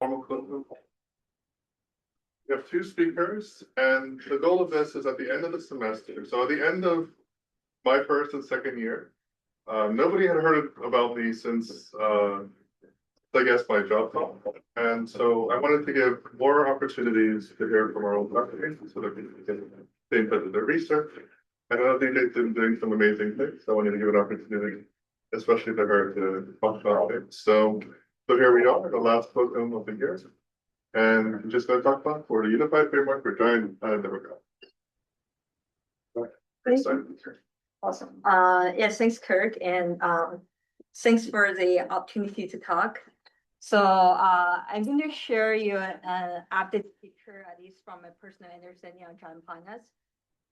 formal. We have two speakers, and the goal of this is at the end of the semester. So at the end of my first and second year, nobody had heard about me since, I guess, my job talk. And so I wanted to give more opportunities to hear from our own faculty so that people can stay in touch with their research. And I know DJ's been doing some amazing things, so I wanted to give an opportunity, especially to her, to talk about it. So here we are, the last podium of the year. And I'm just going to talk about for the unified framework for giant demographics. Thank you. Awesome. Yes, thanks, Kirk, and thanks for the opportunity to talk. So I'm going to share you an updated picture, at least from my personal understanding on giant planets.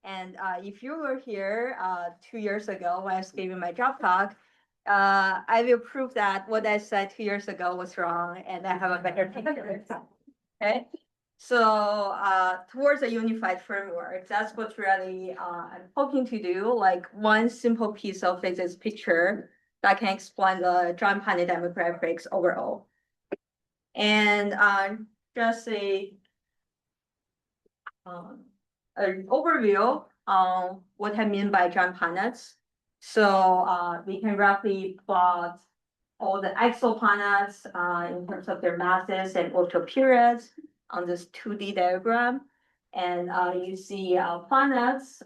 And if you were here 2 years ago when I was giving my job talk, I will prove that what I said 2 years ago was wrong, and I have a better picture. Okay, so towards a unified framework, that's what really I'm hoping to do, like one simple piece of physics picture that can explain the giant planet demographics overall. And just an overview on what I mean by giant planets. So we can roughly plot all the exoplanets in terms of their masses and orbital periods on this 2D diagram. And you see planets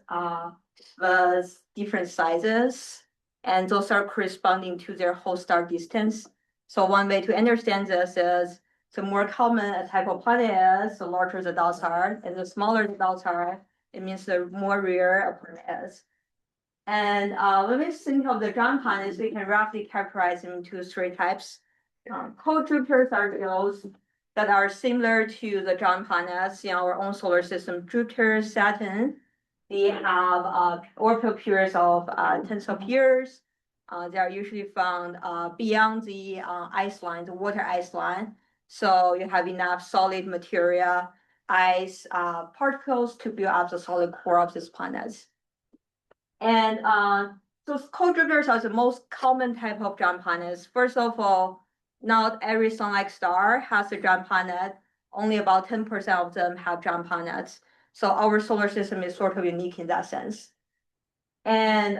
with different sizes, and those are corresponding to their whole star distance. So one way to understand this is the more common a type of planet is, the larger the dots are, and the smaller the dots are, it means the more rare a planet is. And when we think of the giant planets, we can roughly characterize them into three types. Cold Jupiters are those that are similar to the giant planets in our own solar system, Jupiter, Saturn. They have orbital periods of tens of years. They are usually found beyond the ice line, the water ice line. So you have enough solid material, ice particles to build up the solid core of these planets. And those cold Jupiters are the most common type of giant planets. First of all, not every sun-like star has a giant planet. Only about 10% of them have giant planets. So our solar system is sort of unique in that sense. And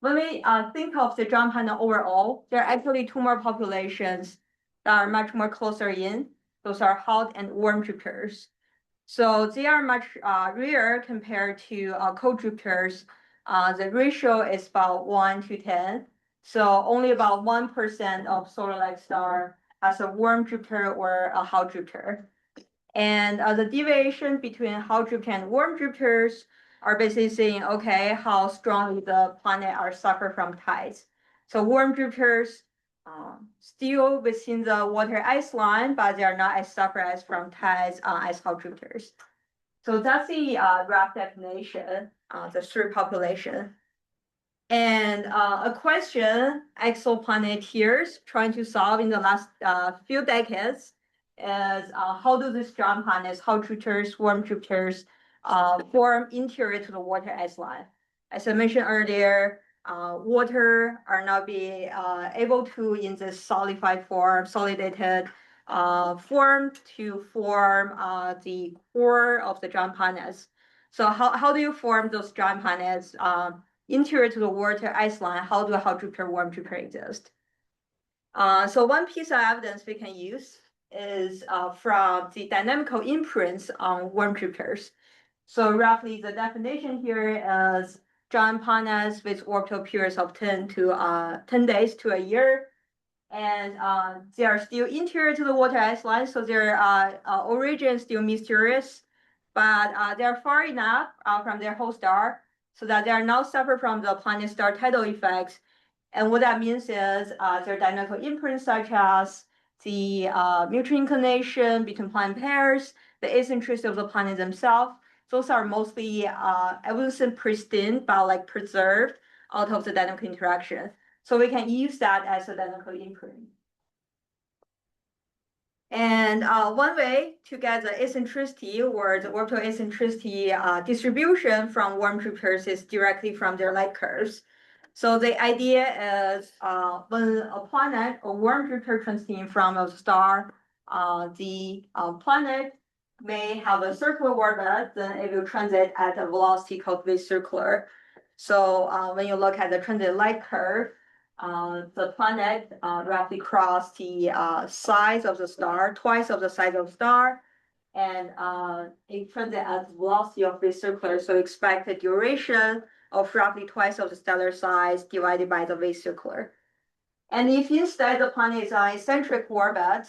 when we think of the giant planet overall, there are actually two more populations that are much more closer in. Those are hot and warm Jupiters. So they are much rare compared to cold Jupiters. The ratio is about 1 to 10. So only about 1% of solar-like star has a warm Jupiter or a hot Jupiter. And the deviation between hot Jupiter and warm Jupiters are basically saying, okay, how strongly the planet are suffer from tides. So warm Jupiters still within the water ice line, but they are not as suffer as from tides as hot Jupiters. So that's the rough definition, the three population. And a question exoplaneteers trying to solve in the last few decades is how do these giant planets, hot Jupiters, warm Jupiters, form interior to the water ice line? As I mentioned earlier, water are not be able to, in this solidified form, solidated form, to form the core of the giant planets. So how do you form those giant planets interior to the water ice line? How do hot Jupiter, warm Jupiter exist? So one piece of evidence we can use is from the dynamical imprints on warm Jupiters. So roughly the definition here is giant planets with orbital periods of 10 days to a year. And they are still interior to the water ice line, so their origin is still mysterious, but they're far enough from their host star so that they are now suffer from the planet-star tidal effects. And what that means is their dynamical imprints, such as the mutual inclination between planet pairs, the eccentricities of the planet themselves, those are mostly, I wouldn't say pristine, but like preserved out of the dynamical interaction. So we can use that as a dynamical imprint. And one way to get the eccentricity or the orbital eccentricity distribution from warm Jupiters is directly from their light curves. So the idea is when a planet or warm Jupiter transiting from a star the planet may have a circular orbit, then it will transit at a velocity called v circular. So when you look at the transit light curve, the planet roughly cross the size of the star, twice of the size of the star, and it transit at the velocity of v circular. So expect the duration of roughly twice of the stellar size divided by the v circular. And if instead the planet is on eccentric orbit,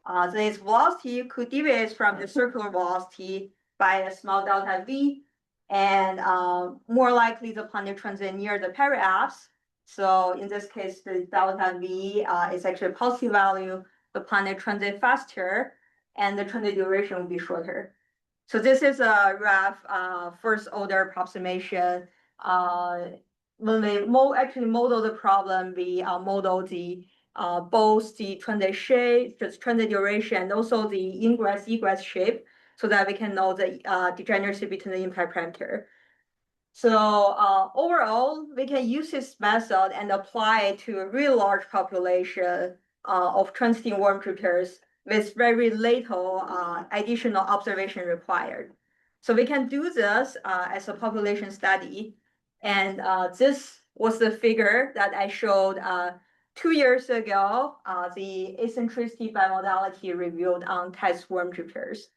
then its velocity could deviate from the circular velocity by a small delta v, and more likely the planet transit near the periapse. So in this case, the delta v is actually a positive value. The planet transit faster, and the transit duration will be shorter. So this is a rough first order approximation. When we actually model the problem, we model the both the transit shape, the transit duration, and also the ingress egress shape, so that we can know the degeneracy between the impact parameter. So overall, we can use this method and apply it to a really large population of transiting worm Jupiters with very little additional observation required. So we can do this as a population study. And this was the figure that I showed 2 years ago, the eccentricity bimodality revealed on TESS worm Jupiters.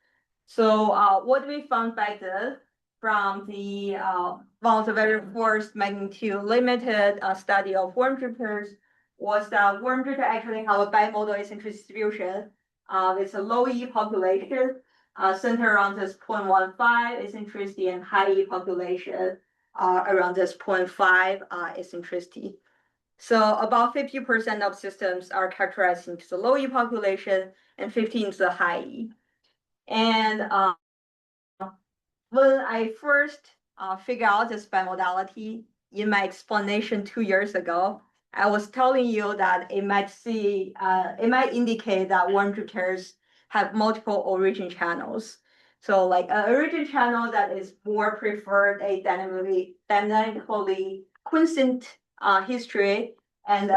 So what we found back then from the one of the very first magnitude limited study of worm Jupiters was that worm Jupiter actually have a bimodal eccentricity distribution with a low E population centered around this 0.15 eccentricity and high E population around this 0.5 eccentricity. So about 50% of systems are characterized into the low E population and 15 into the high E. And when I first figured out this bimodality in my explanation 2 years ago, I was telling you that it might indicate that worm Jupiters have multiple origin channels. So like an origin channel that is more preferred a dynamically quiescent history, and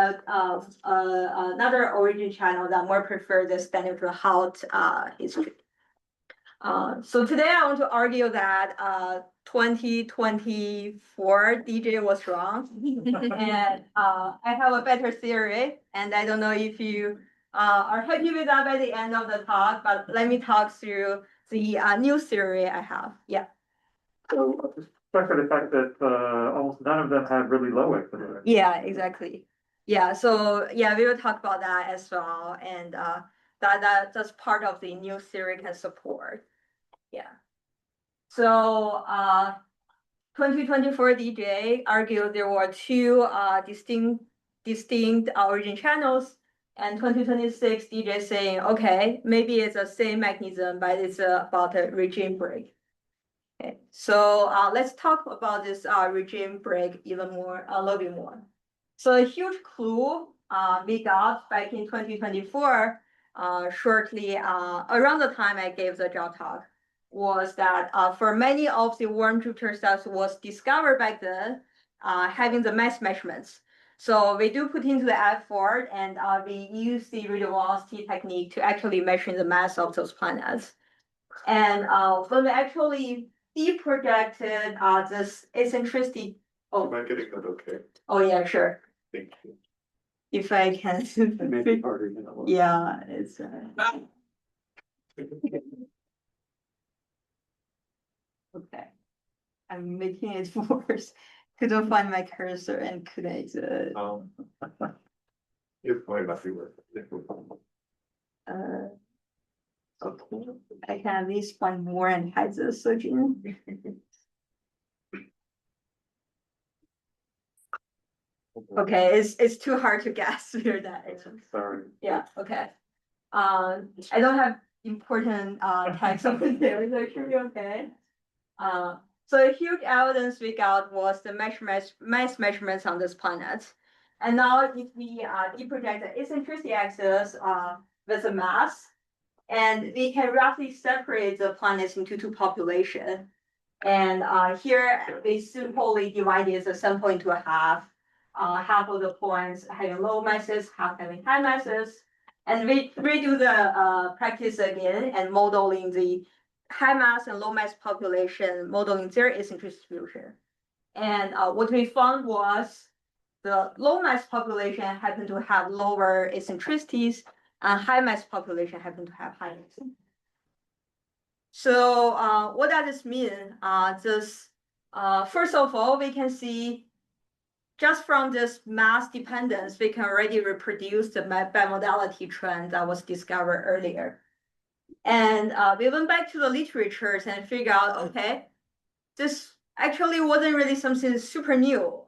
another origin channel that more prefer this dynamically hot history. So today I want to argue that 2024 DJ was wrong, and I have a better theory, and I don't know if you are happy with that by the end of the talk, but let me talk through the new theory I have. Yeah. So, especially the fact that almost none of them have really low exponential. Yeah, exactly. Yeah, so yeah, we will talk about that as well, and that's part of the new theory can support. Yeah. So 2024 DJ argued there were two distinct origin channels, and 2026 DJ saying, okay, maybe it's the same mechanism, but it's about a regime break. Okay, so let's talk about this regime break even more, a little bit more. So a huge clue we got back in 2024, shortly around the time I gave the job talk, was that for many of the worm Jupiter that was discovered back then, having the mass measurements. So we do put into the effort, and we use the radial velocity technique to actually measure the mass of those planets. And when we actually deprojected this eccentricity. Am I getting that okay? Oh yeah, sure. Thank you. If I can. It may be harder than it was. Yeah, it's. Okay, I'm making it worse. Couldn't find my cursor and couldn't. It might not be worth it. Okay, I can at least find more and hide the searching. Okay, it's too hard to guess where that is. Sorry. Yeah, okay. I don't have important text over there, so it should be okay. So a huge evidence we got was the mass measurements on this planet. And now if we deproject the eccentricity axis with the mass, and we can roughly separate the planets into two populations. And here we simply divided the sample into half. Half of the points having low masses, half having high masses. And we redo the practice again and modeling the high mass and low mass population, modeling their eccentricity distribution. And what we found was the low mass population happened to have lower eccentricities, and high mass population happened to have higher eccentricities. So what does this mean? First of all, we can see just from this mass dependence, we can already reproduce the bimodality trend that was discovered earlier. And we went back to the literatures and figured out, okay, this actually wasn't really something super new.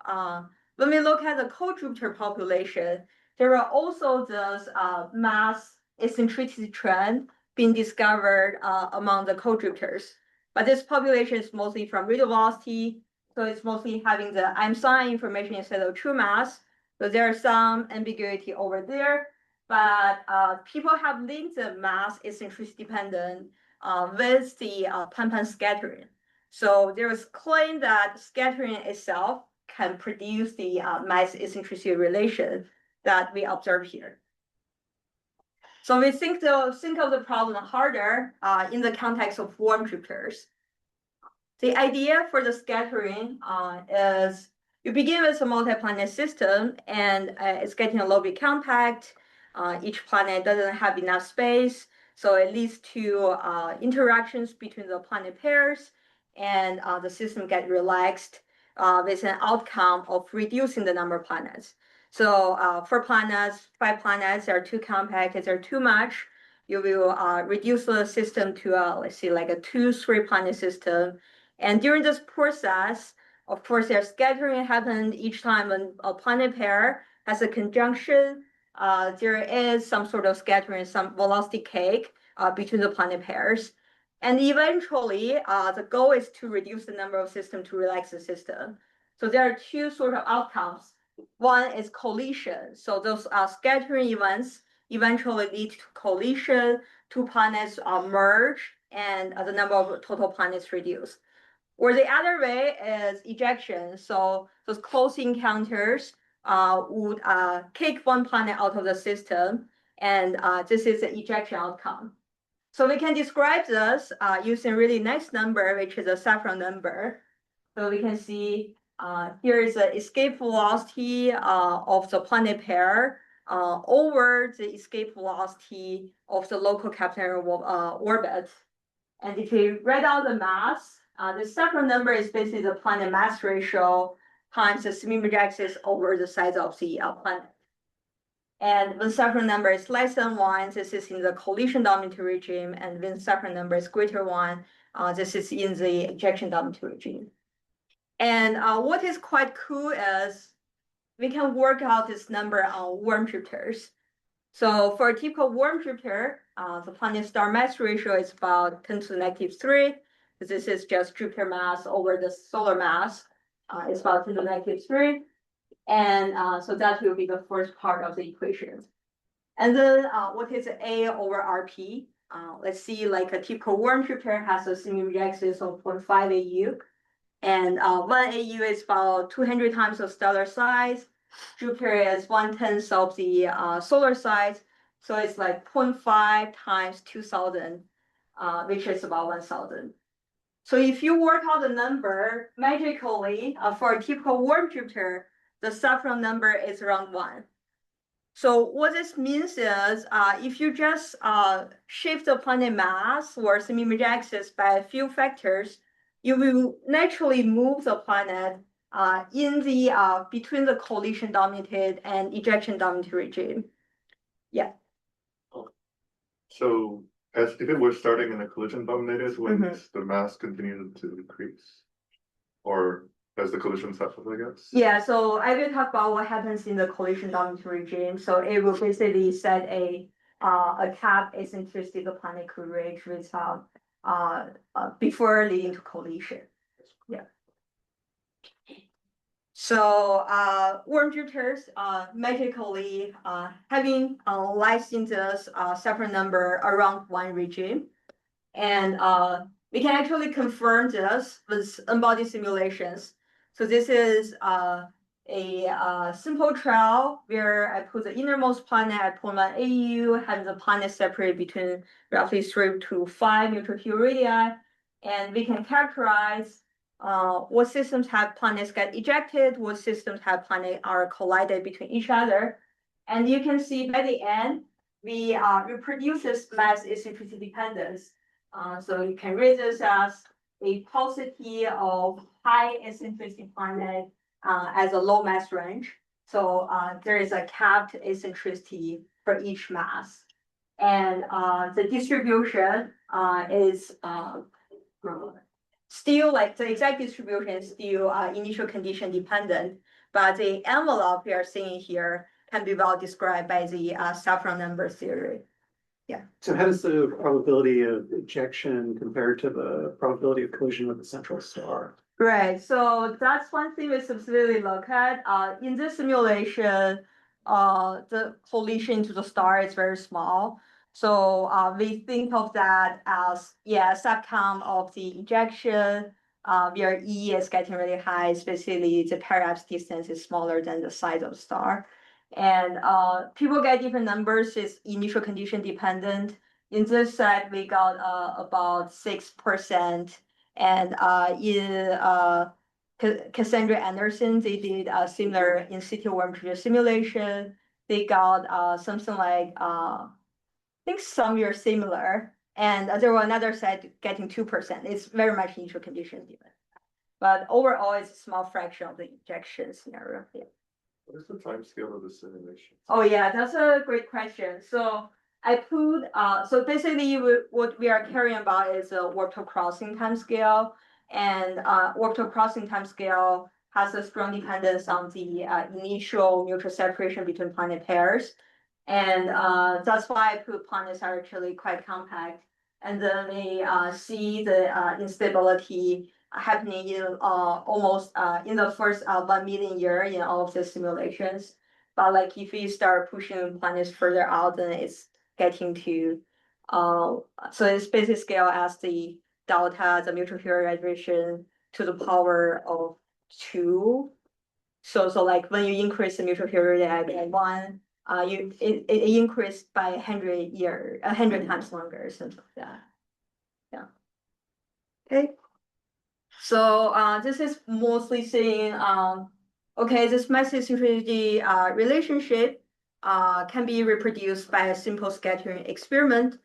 When we look at the co-Jupiter population, there are also this mass eccentricity trend being discovered among the co-Jupiters. But this population is mostly from radial velocity, so it's mostly having the I'm sign information instead of true mass. So there's some ambiguity over there, but people have linked the mass eccentricity dependent with the pan-pan scattering. So there is claim that scattering itself can produce the mass eccentricity relation that we observe here. So we think of the problem harder in the context of warm Jupiters. The idea for the scattering is you begin with a multi-planet system and it's getting a little bit compact. Each planet doesn't have enough space, so it leads to interactions between the planet pairs, and the system gets relaxed with an outcome of reducing the number of planets. So for planets, 5 planets are too compact, they're too much. You will reduce the system to let's say like a 2-3 planet system. And during this process, of course, there's scattering happens each time when a planet pair has a conjunction. There is some sort of scattering, some velocity cake between the planet pairs. And eventually, the goal is to reduce the number of systems to relax the system. So there are 2 sort of outcomes. One is collision. So those scattering events eventually lead to collision, 2 planets merge, and the number of total planets reduce. Or the other way is ejection. So those close encounters would kick 1 planet out of the system, and this is the ejection outcome. So we can describe this using a really nice number, which is a saffron number. So we can see here is the escape velocity of the planet pair over the escape velocity of the local capillary orbit. And if we write out the mass, the saffron number is basically the planet mass ratio times the semi-major axis over the size of the planet. And when saffron number is less than 1, this is in the collision dominated regime, and when saffron number is greater 1, this is in the ejection dominated regime. And what is quite cool is we can work out this number on warm Jupiters. So for a typical warm Jupiter, the planet star mass ratio is about 10 to the -3. This is just Jupiter mass over the solar mass. It's about 10 to the -3. And so that will be the first part of the equation. And then what is A over RP? Let's see, like a typical warm Jupiter has a semi-major axis of 0.5 AU. And 1 AU is about 200 times the stellar size. Jupiter is 1/10 of the solar size. So it's like 0.5 times 2000, which is about 1000. So if you work out the number magically for a typical warm Jupiter, the saffron number is around 1. So what this means is if you just shift the planet mass or semi-major axis by a few factors, you will naturally move the planet in the between the collision dominated and ejection dominated regime. Yeah. So as if it were starting in a collision dominated, wouldn't the mass continue to increase? Or as the collisions happen, I guess? Yeah, so I will talk about what happens in the collision dominated regime. So it will basically set a cap eccentricity the planet could reach without before leading to collision. Yeah. So warm Jupiters magically having lies in this saffron number around 1 regime. And we can actually confirm this with embodied simulations. So this is a simple trail where I put the innermost planet at point 1 AU, have the planet separate between roughly 3 to 5 neutral Q radii, and we can characterize what systems have planets get ejected, what systems have planets are collided between each other. And you can see by the end, we reproduce this mass eccentricity dependence. So you can read this as a paucity of high eccentricity planet as a low mass range. So there is a capped eccentricity for each mass. And the distribution is still like the exact distribution is still initial condition dependent, but the envelope we are seeing here can be well described by the saffron number theory. So how does the probability of ejection compare to the probability of collision with the central star? Right, so that's one thing we specifically look at. In this simulation, the collision to the star is very small. So we think of that as, subcount of the ejection, where E is getting really high, especially the periapse distance is smaller than the size of the star. And people get different numbers, it's initial condition dependent. In this set, we got about 6%. And in Cassandra Anderson, they did a similar in situ worm simulation. They got something like I think somewhere similar, and there was another set getting 2%. It's very much initial condition given, but overall, it's a small fraction of the ejection scenario. Yeah. What is the time scale of the simulation? Oh yeah, that's a great question. So I put so basically what we are caring about is a orbital crossing time scale, and orbital crossing time scale has a strong dependence on the initial neutral separation between planet pairs, and that's why I put planets are actually quite compact, and then we see the instability happening in almost in the first 1 million year in all of the simulations. But like if we start pushing planets further out, then it's getting to so it's basic scale as the delta, the mutual polarization to the power of 2. So like when you increase the mutual polarization by 1, it increased by 100 times longer, something like that. Yeah. Okay. So this is mostly saying okay, this mass eccentricity relationship can be reproduced by a simple scattering experiment.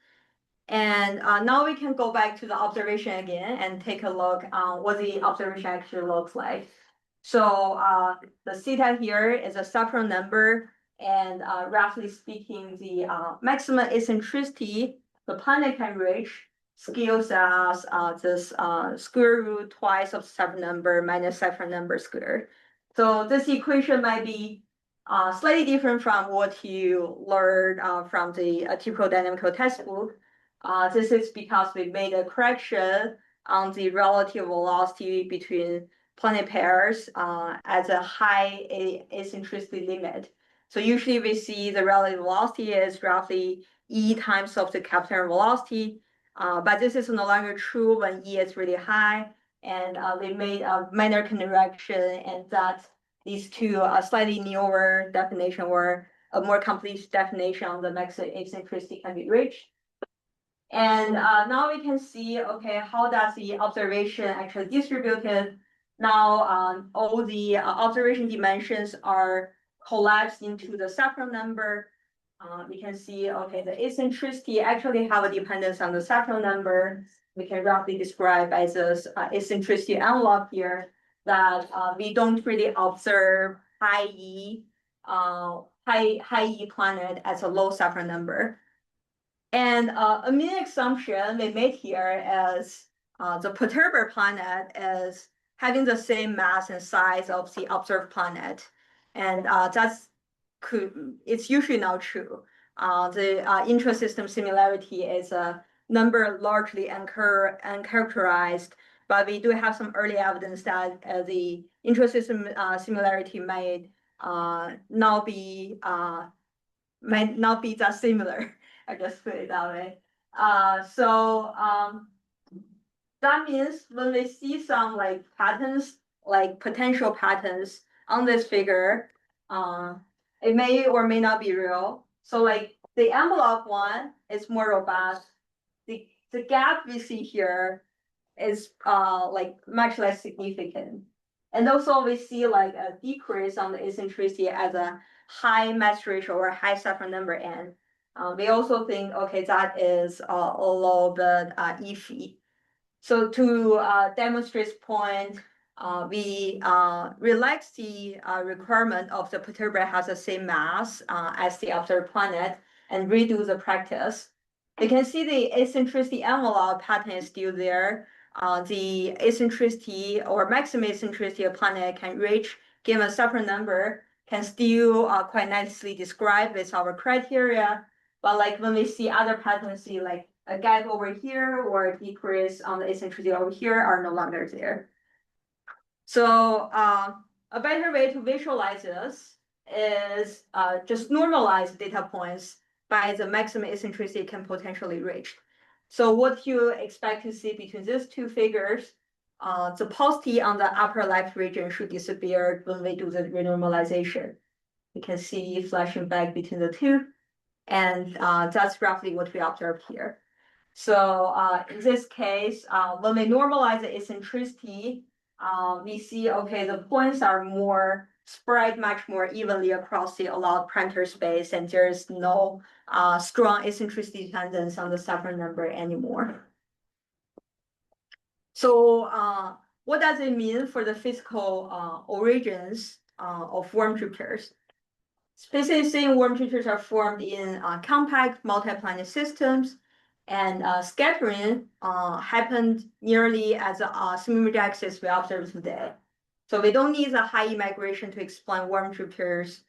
And now we can go back to the observation again and take a look what the observation actually looks like. So the theta here is a saffron number, and roughly speaking, the maximum eccentricity the planet can reach scales as this square root twice of saffron number minus saffron number squared. So this equation might be slightly different from what you learned from the typical dynamical textbook. This is because we made a correction on the relative velocity between planet pairs as a high eccentricity limit. So usually we see the relative velocity is roughly E times of the capital velocity, but this is no longer true when E is really high, and we made a minor correction, and that leads to a slightly newer definition or a more complete definition on the maximum eccentricity can be reached. And now we can see, okay, how does the observation actually distributed? Now all the observation dimensions are collapsed into the saffron number. We can see, okay, the eccentricity actually have a dependence on the saffron number. We can roughly describe as this eccentricity envelope here that we don't really observe high E planet as a low saffron number. And a main assumption we made here is the perturber planet is having the same mass and size of the observed planet, and it's usually not true. The intrasystem similarity is a number largely uncharacterized, but we do have some early evidence that the intrasystem similarity might not be that similar. I just put it that way. So that means when we see some like patterns, like potential patterns on this figure, it may or may not be real. So like the envelope one is more robust. The gap we see here is like much less significant. And also we see like a decrease on the eccentricity as a high mass ratio or high Saffron number n. We also think, okay, that is a little bit iffy. So to demonstrate this point, we relax the requirement of the perturbator has the same mass as the observed planet and redo the practice. You can see the eccentricity envelope pattern is still there. The eccentricity or maximum eccentricity of planet can reach given Saffron number can still quite nicely describe with our criteria. But like when we see other patterns, see like a gap over here or a decrease on the eccentricity over here are no longer there. So a better way to visualize this is just normalize data points by the maximum eccentricity can potentially reach. So what you expect to see between these two figures, the paucity on the upper left region should disappear when we do the renormalization. You can see flashing back between the two, and that's roughly what we observe here. So in this case, when we normalize the eccentricity, we see, okay, the points are more spread much more evenly across the allowed parameter space, and there's no strong eccentricity dependence on the Saffron number anymore. So what does it mean for the physical origins of worm Jupiters? Species in worm Jupiters are formed in compact multi-planet systems, and scattering happened nearly as a symmetry axis we observe today. So we don't need a high migration to explain worm Jupiters.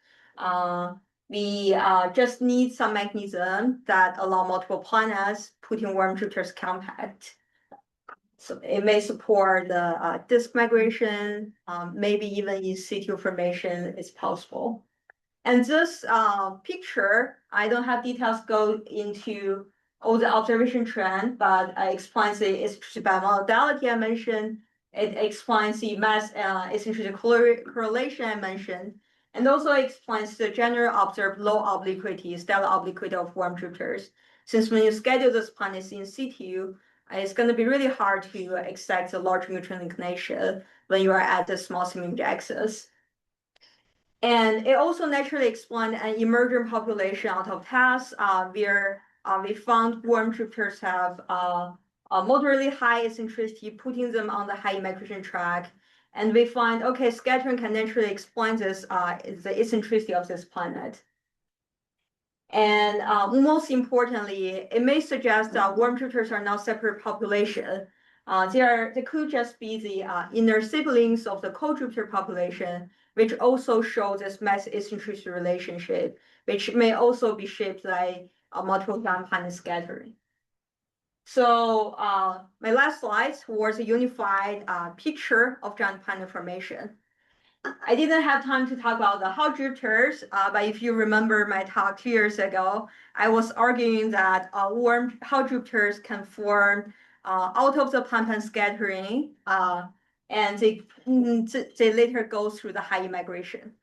We just need some mechanism that allow multiple planets putting worm Jupiters compact. So it may support the disk migration, maybe even in situ formation is possible. And this picture, I don't have details go into all the observation trend, but it explains the eccentricity by modality I mentioned. It explains the mass eccentricity correlation I mentioned, and also explains the general observed low obliquity, stellar obliquity of worm Jupiters. Since when you schedule this planets in situ, it's going to be really hard to extract the large mutual inclination when you are at the small symmetry axis. And it also naturally explained an emergent population out of TESS, where we found worm Jupiters have a moderately high eccentricity, putting them on the high migration track. And we find, okay, scattering can naturally explain this, the eccentricity of this planet. And most importantly, it may suggest that worm Jupiters are not separate population. They could just be the inner siblings of the co-Jupiter population, which also shows this mass eccentricity relationship, which may also be shaped by multiple giant planet scattering. So my last slide was a unified picture of giant planet formation. I didn't have time to talk about the Hall Jupiters, but if you remember my talk 2 years ago, I was arguing that warm Hall Jupiters can form out of the planet scattering, and they later go through the high migration.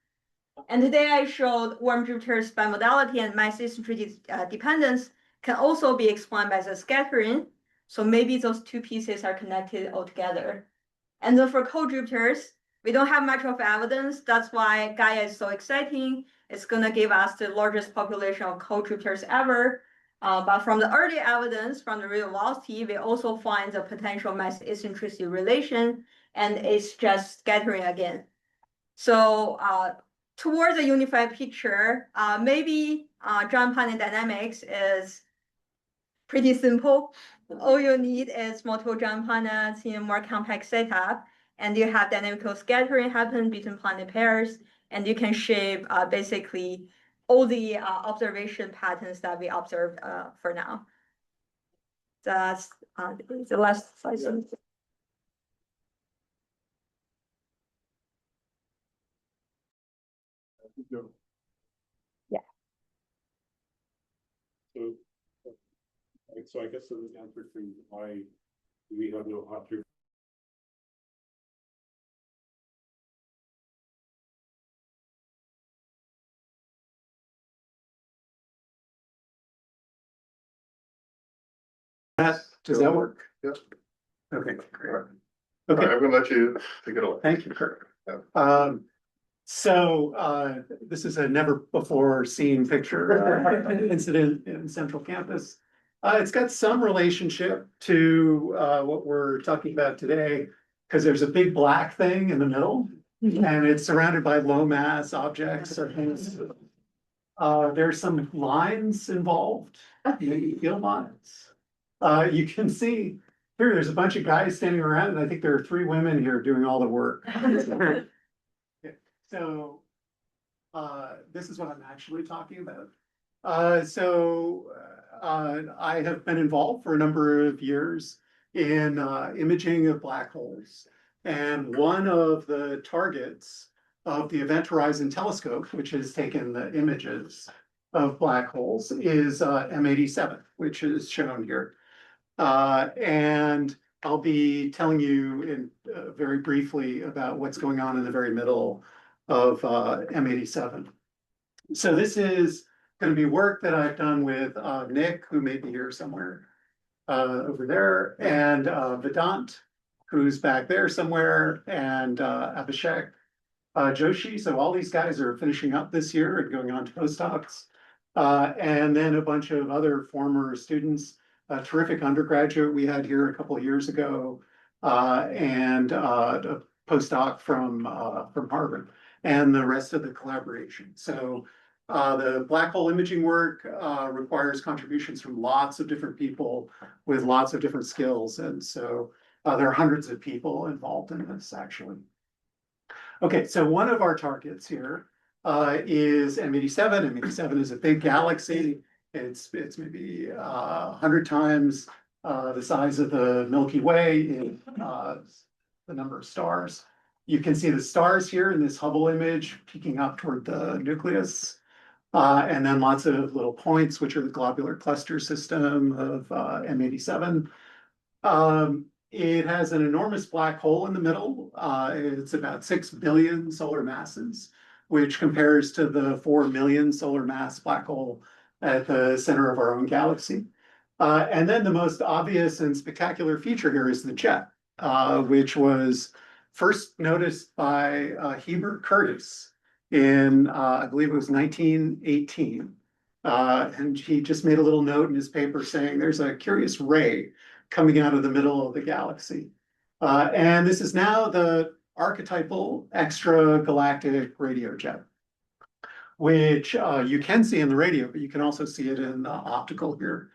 And today I showed warm Jupiters by modality and mass eccentricity dependence can also be explained by the scattering. So maybe those two pieces are connected altogether. And then for co-Jupiters, we don't have much of evidence. That's why Gaia is so exciting. It's going to give us the largest population of co-Jupiters ever. But from the early evidence from the real velocity, we also find the potential mass eccentricity relation, and it's just scattering again. So towards a unified picture, maybe giant planet dynamics is pretty simple. All you need is multiple giant planets in a more compact setup, and you have dynamical scattering happen between planet pairs, and you can shape basically all the observation patterns that we observed for now. That's the last slide. Yeah. So I guess the answer to why we have no hot Does that work? Yes. Okay, great. All right, Okay, I'm gonna let you take it away. thank you, Kurt. Yeah. This is a never before seen picture incident in Central Campus. It's got some relationship to what we're talking about today, because there's a big black thing in the middle, and it's surrounded by low mass objects or things. There's some lines involved, maybe field lines. You can see here, there's a bunch of guys standing around, and I think there are 3 women here doing all the work. So, this is what I'm actually talking about. I have been involved for a number of years in imaging of black holes. And one of the targets of the Event Horizon Telescope, which has taken the images of black holes, is M87, which is shown here. And I'll be telling you in very briefly about what's going on in the very middle of M87. So this is going to be work that I've done with Nick, who may be here somewhere over there, and Vedant, who's back there somewhere, and Abhishek Joshi. So all these guys are finishing up this year and going on to postdocs. And then a bunch of other former students, a terrific undergraduate we had here a couple of years ago, and a postdoc from Harvard, and the rest of the collaboration. So the black hole imaging work requires contributions from lots of different people with lots of different skills. And so there are hundreds of people involved in this, actually. Okay, so one of our targets here is M87. M87 is a big galaxy. It's maybe 100 times the size of the Milky Way in the number of stars. You can see the stars here in this Hubble image peeking up toward the nucleus. And then lots of little points, which are the globular cluster system of M87. It has an enormous black hole in the middle. It's about 6 billion solar masses, which compares to the 4 million solar mass black hole at the center of our own galaxy. And then the most obvious and spectacular feature here is the jet, which was first noticed by Heber Curtis in, I believe it was 1918. And he just made a little note in his paper saying there's a curious ray coming out of the middle of the galaxy. And this is now the archetypal extragalactic radio jet, which you can see in the radio, but you can also see it in the optical here.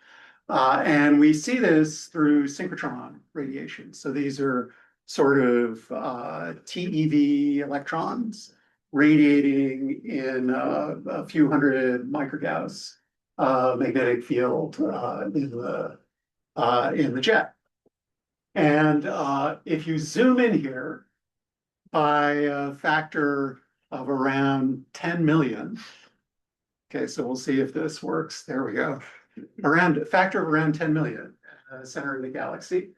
And we see this through synchrotron radiation. So these are sort of TeV electrons radiating in a few hundred microgauss magnetic field in the jet. And if you zoom in here by a factor of around 10 million, okay, so we'll see if this works. There we go. Around a factor of around 10 million, center of the galaxy.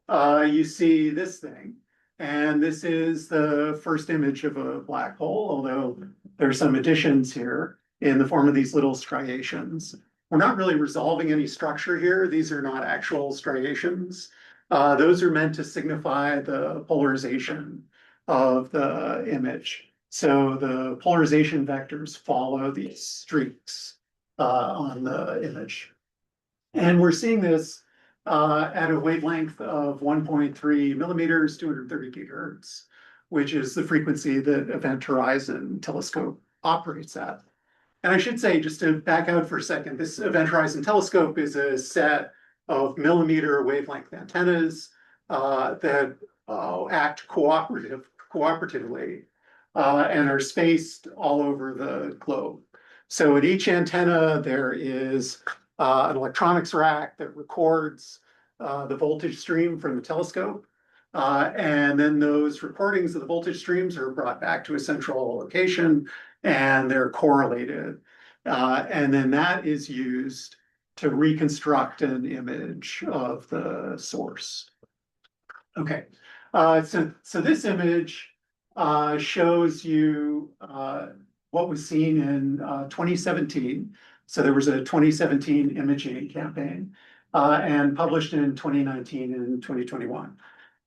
You see this thing, and this is the first image of a black hole, although there's some additions here in the form of these little striations. We're not really resolving any structure here. These are not actual striations. Those are meant to signify the polarization of the image. So the polarization vectors follow these streaks on the image. And we're seeing this at a wavelength of 1.3 millimeters, 230 gigahertz, which is the frequency that Event Horizon Telescope operates at. And I should say, just to back out for a second, this Event Horizon Telescope is a set of millimeter wavelength antennas that act cooperatively and are spaced all over the globe. So at each antenna, there is an electronics rack that records the voltage stream from the telescope. And then those recordings of the voltage streams are brought back to a central location, and they're correlated. And then that is used to reconstruct an image of the source. Okay, so this image shows you what was seen in 2017. So there was a 2017 imaging campaign. and published in 2019 and 2021.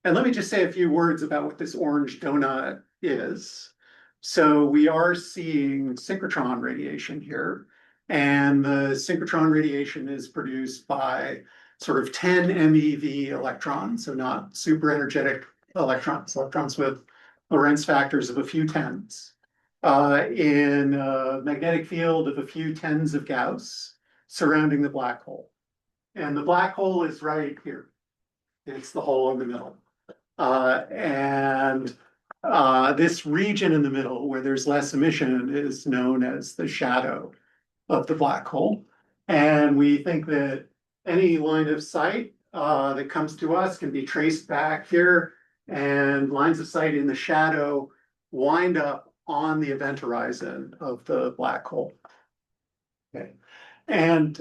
And let me just say a few words about what this orange donut is. So we are seeing synchrotron radiation here. And the synchrotron radiation is produced by sort of 10 MeV electrons, so not super energetic electrons, electrons with Lorentz factors of a few tens, in a magnetic field of a few tens of Gauss surrounding the black hole. And the black hole is right here. It's the hole in the middle. And this region in the middle where there's less emission is known as the shadow of the black hole. And we think that any line of sight that comes to us can be traced back here, and lines of sight in the shadow wind up on the event horizon of the black hole. Okay. And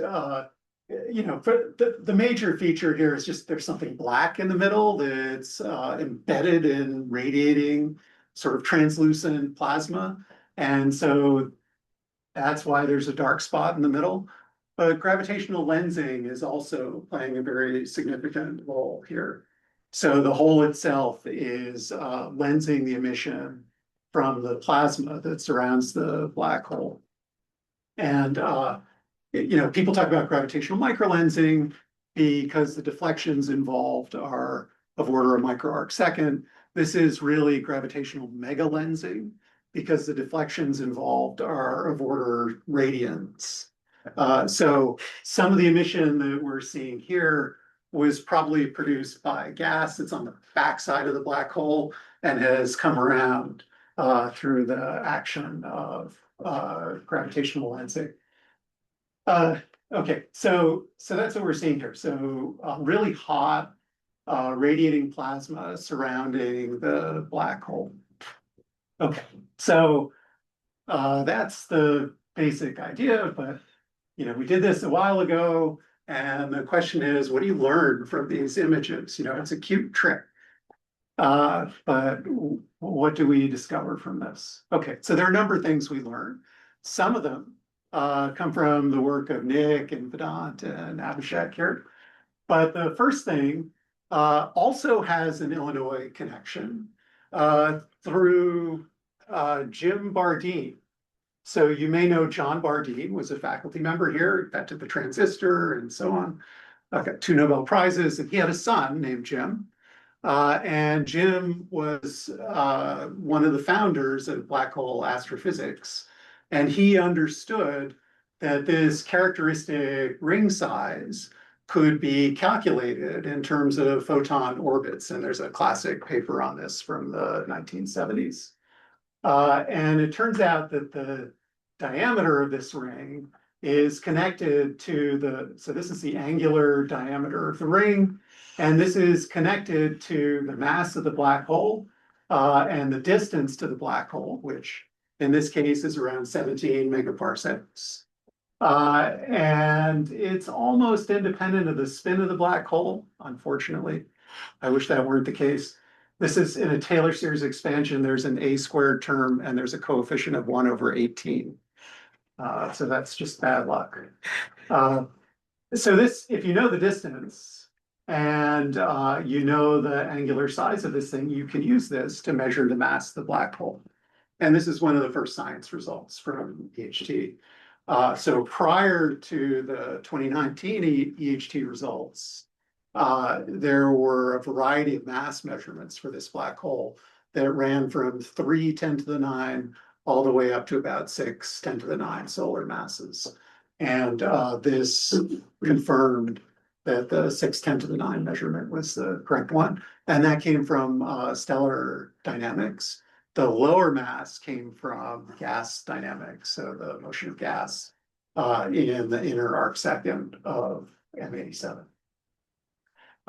you know, for the major feature here is just there's something black in the middle that's embedded in radiating sort of translucent plasma. And so that's why there's a dark spot in the middle. But gravitational lensing is also playing a very significant role here. So the hole itself is lensing the emission from the plasma that surrounds the black hole. And you know, people talk about gravitational microlensing because the deflections involved are of order of microarc second. This is really gravitational megalensing because the deflections involved are of order radians. So some of the emission that we're seeing here was probably produced by gas that's on the backside of the black hole and has come around through the action of gravitational lensing. Okay, so that's what we're seeing here. So really hot radiating plasma surrounding the black hole. Okay, so that's the basic idea, but you know, we did this a while ago, and the question is, what do you learn from these images? You know, it's a cute trick. But what do we discover from this? Okay, so there are a number of things we learn. Some of them come from the work of Nick and Vedant and Abhishek here. But the first thing also has an Illinois connection through Jim Bardeen. So you may know John Bardeen was a faculty member here, invented the transistor and so on. Got 2 Nobel Prizes, and he had a son named Jim. And Jim was one of the founders of black hole astrophysics. And he understood that this characteristic ring size could be calculated in terms of photon orbits. And there's a classic paper on this from the 1970s. And it turns out that the diameter of this ring is connected to so this is the angular diameter of the ring, and this is connected to the mass of the black hole and the distance to the black hole, which in this case is around 17 megaparsecs. And it's almost independent of the spin of the black hole, unfortunately. I wish that weren't the case. This is in a Taylor series expansion, there's an A squared term and there's a coefficient of 1/18. So that's just bad luck. So this, if you know the distance and you know the angular size of this thing, you can use this to measure the mass of the black hole. And this is one of the first science results from EHT. So prior to the 2019 EHT results, there were a variety of mass measurements for this black hole that ran from 3 × 10⁹ all the way up to about 6 × 10⁹ solar masses. And this confirmed that the 6 × 10⁹ measurement was the correct one. And that came from stellar dynamics. The lower mass came from gas dynamics, so the motion of gas in the inner arc second of M87.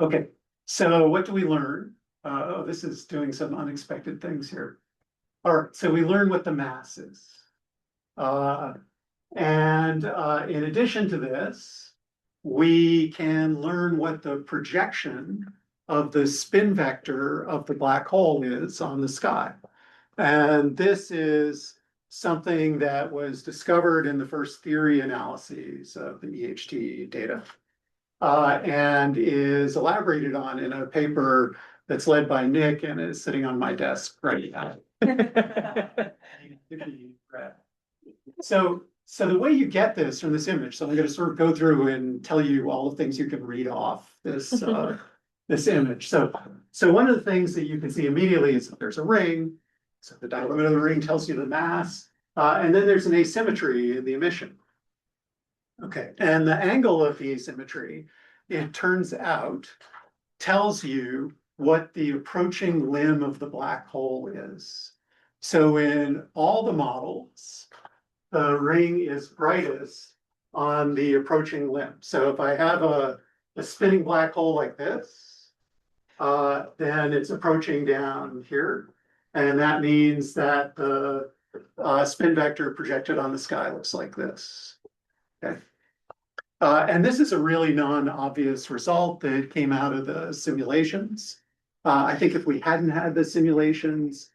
Okay, so what do we learn? Oh, this is doing some unexpected things here. All right, so we learn what the mass is. And in addition to this, we can learn what the projection of the spin vector of the black hole is on the sky. And this is something that was discovered in the first theory analyses of the EHT data. and is elaborated on in a paper that's led by Nick and is sitting on my desk right now. So the way you get this from this image, so I'm going to sort of go through and tell you all the things you can read off this this image. So one of the things that you can see immediately is that there's a ring. So the diameter of the ring tells you the mass, and then there's an asymmetry in the emission. Okay, and the angle of the asymmetry, it turns out, tells you what the approaching limb of the black hole is. So in all the models, the ring is brightest on the approaching limb. So if I have a spinning black hole like this, then it's approaching down here. And that means that the spin vector projected on the sky looks like this. Okay. And this is a really non-obvious result that came out of the simulations. I think if we hadn't had the simulations,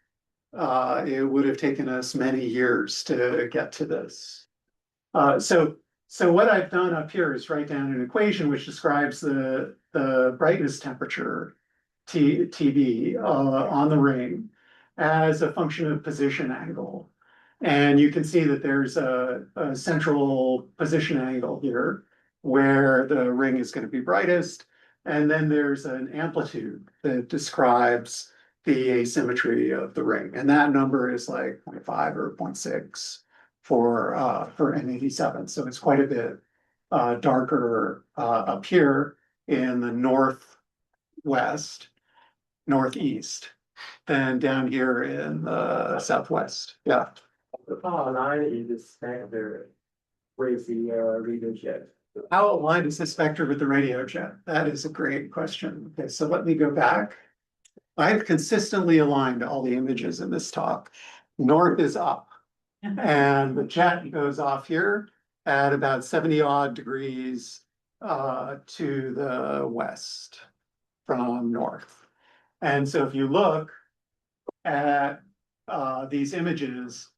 it would have taken us many years to get to this. So what I've done up here is write down an equation which describes the brightness temperature, TB, on the ring as a function of position angle. And you can see that there's a central position angle here where the ring is going to be brightest. And then there's an amplitude that describes the asymmetry of the ring. And that number is like 0.5 or 0.6 for N87. So it's quite a bit darker up here in the northeast than down here in the southwest. Yeah. The power line is the standard with the radio jet. How aligned is this vector with the radio jet? That is a great question. Okay, so let me go back. I've consistently aligned all the images in this talk. North is up, and the jet goes off here at about 70 odd degrees to the west from north. And so if you look at these images,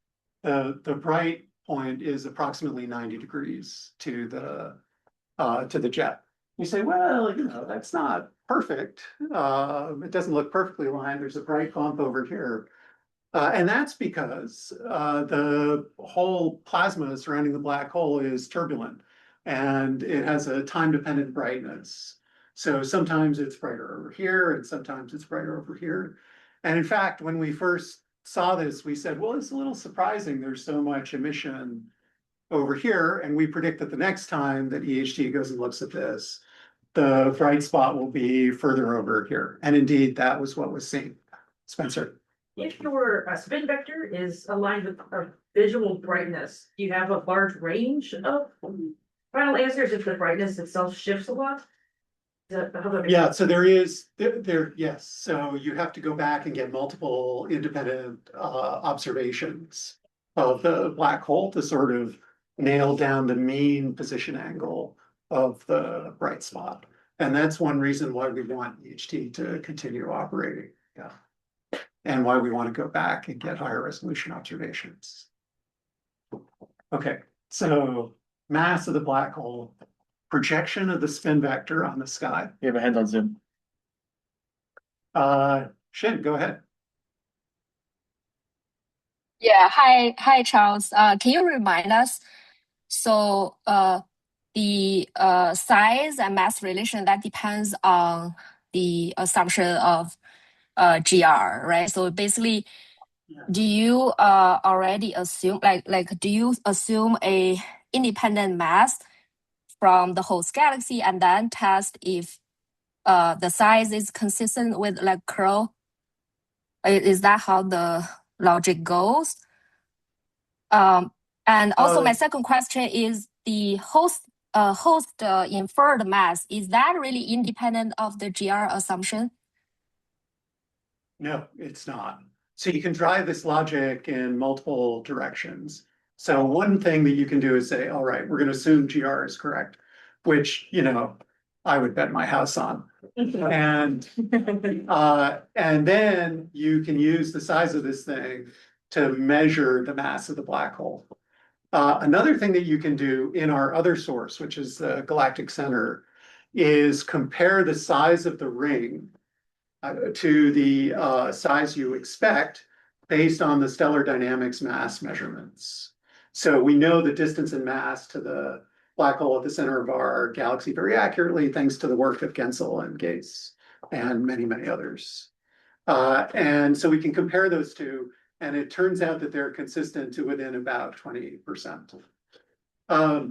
the bright point is approximately 90 degrees to the jet. You say, well, you know, that's not perfect. It doesn't look perfectly aligned. There's a bright bump over here. And that's because the whole plasma surrounding the black hole is turbulent and it has a time-dependent brightness. So sometimes it's brighter over here and sometimes it's brighter over here. And in fact, when we first saw this, we said, well, it's a little surprising there's so much emission over here. And we predict that the next time that EHT goes and looks at this, the bright spot will be further over here. And indeed, that was what was seen. Spencer. If your spin vector is aligned with a visual brightness, do you have a large range of final answers if the brightness itself shifts a lot? Yeah, so yes. So you have to go back and get multiple independent observations of the black hole to sort of nail down the mean position angle of the bright spot. And that's one reason why we want EHT to continue operating. Yeah. And why we want to go back and get higher resolution observations. Okay, so mass of the black hole, projection of the spin vector on the sky. You have a hand on Zoom. Shin, go ahead. Yeah, hi Charles. Can you remind us? So the size and mass relation that depends on the assumption of GR, right? So basically, do you already assume like do you assume a independent mass from the host galaxy and then test if the size is consistent with like curl? Is that how the logic goes? And also my second question is the host inferred mass, is that really independent of the GR assumption? No, it's not. So you can drive this logic in multiple directions. So one thing that you can do is say, all right, we're going to assume GR is correct, which, you know, I would bet my house on. And then you can use the size of this thing to measure the mass of the black hole. Another thing that you can do in our other source, which is the galactic center, is compare the size of the ring to the size you expect based on the stellar dynamics mass measurements. So we know the distance and mass to the black hole at the center of our galaxy very accurately, thanks to the work of Gensel and Gase and many, many others. And so we can compare those two, and it turns out that they're consistent to within about 20%. I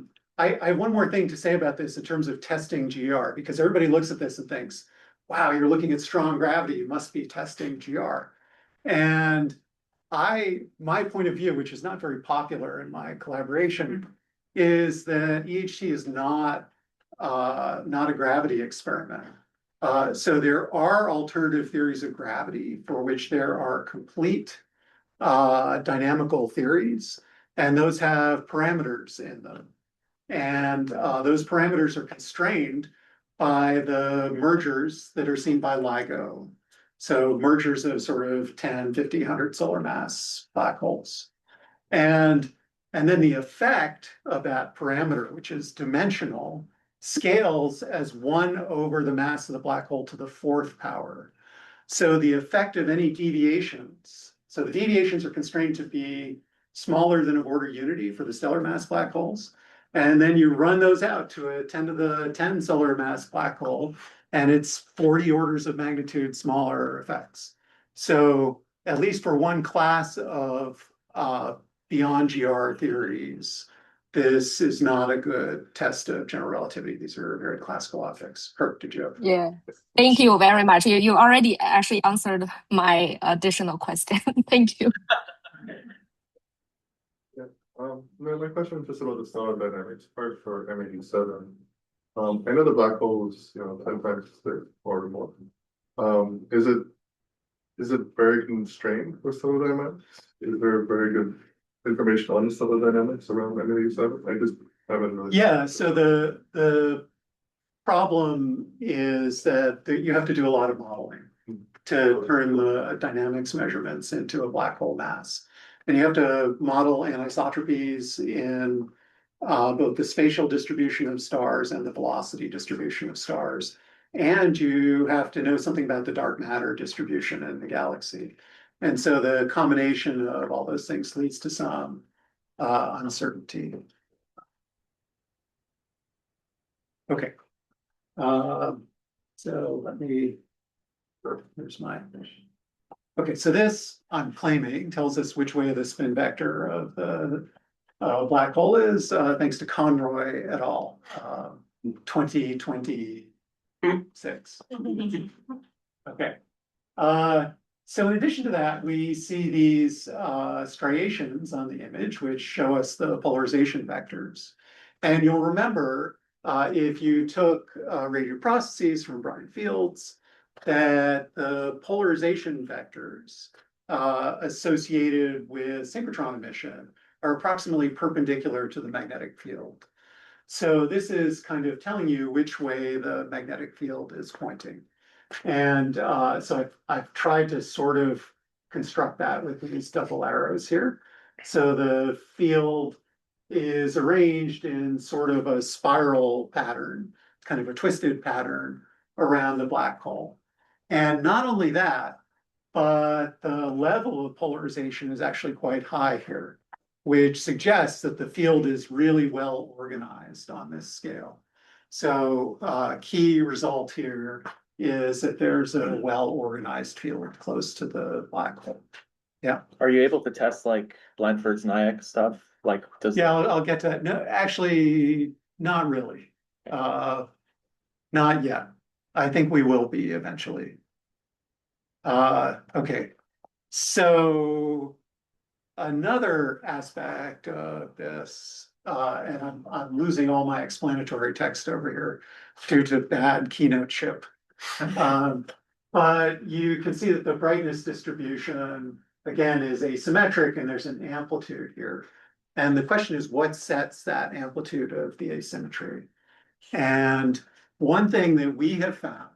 have one more thing to say about this in terms of testing GR, because everybody looks at this and thinks, wow, you're looking at strong gravity, you must be testing GR. And my point of view, which is not very popular in my collaboration, is that EHT is not a gravity experiment. So there are alternative theories of gravity for which there are complete dynamical theories, and those have parameters in them. And those parameters are constrained by the mergers that are seen by LIGO. So mergers of sort of 10, 50, 100 solar mass black holes. And then the effect of that parameter, which is dimensional, scales as 1 over the mass of the black hole to the 4th power. So the effect of any deviations, so the deviations are constrained to be smaller than an order unity for the stellar mass black holes. And then you run those out to a 10 to the 10 solar mass black hole, and it's 40 orders of magnitude smaller effects. So at least for one class of beyond GR theories, this is not a good test of general relativity. These are very classical optics. Kirk, did you have? Yeah. Thank you very much. You already actually answered my additional question. Thank you. My question is just about the stellar dynamics part for M87. I know the black hole is, 10 times or more. Is it very constrained with stellar dynamics? Is there very good information on the stellar dynamics around M87? I just haven't really. Yeah, so the problem is that you have to do a lot of modeling to turn the dynamics measurements into a black hole mass. And you have to model anisotropies in both the spatial distribution of stars and the velocity distribution of stars. And you have to know something about the dark matter distribution in the galaxy. And so the combination of all those things leads to some uncertainty. Okay. So let me, there's my. Okay, so this, I'm claiming, tells us which way the spin vector of the black hole is, thanks to Conroy et al. 2026. Okay. So in addition to that, we see these striations on the image, which show us the polarization vectors. And you'll remember, if you took radio processes from Bryan fields, that the polarization vectors associated with synchrotron emission are approximately perpendicular to the magnetic field. So this is kind of telling you which way the magnetic field is pointing. And so I've tried to sort of construct that with these double arrows here. So the field is arranged in sort of a spiral pattern, kind of a twisted pattern around the black hole. And not only that, but the level of polarization is actually quite high here, which suggests that the field is really well organized on this scale. So key result here is that there's a well-organized field close to the black hole. Yeah. Are you able to test like Blandford's Nyack stuff? Like, does Yeah, I'll get to that. No, actually, not really. Not yet. I think we will be eventually. Okay. So another aspect of this, and I'm losing all my explanatory text over here due to bad keynote chip. But you can see that the brightness distribution, again, is asymmetric, and there's an amplitude here. And the question is, what sets that amplitude of the asymmetry? And one thing that we have found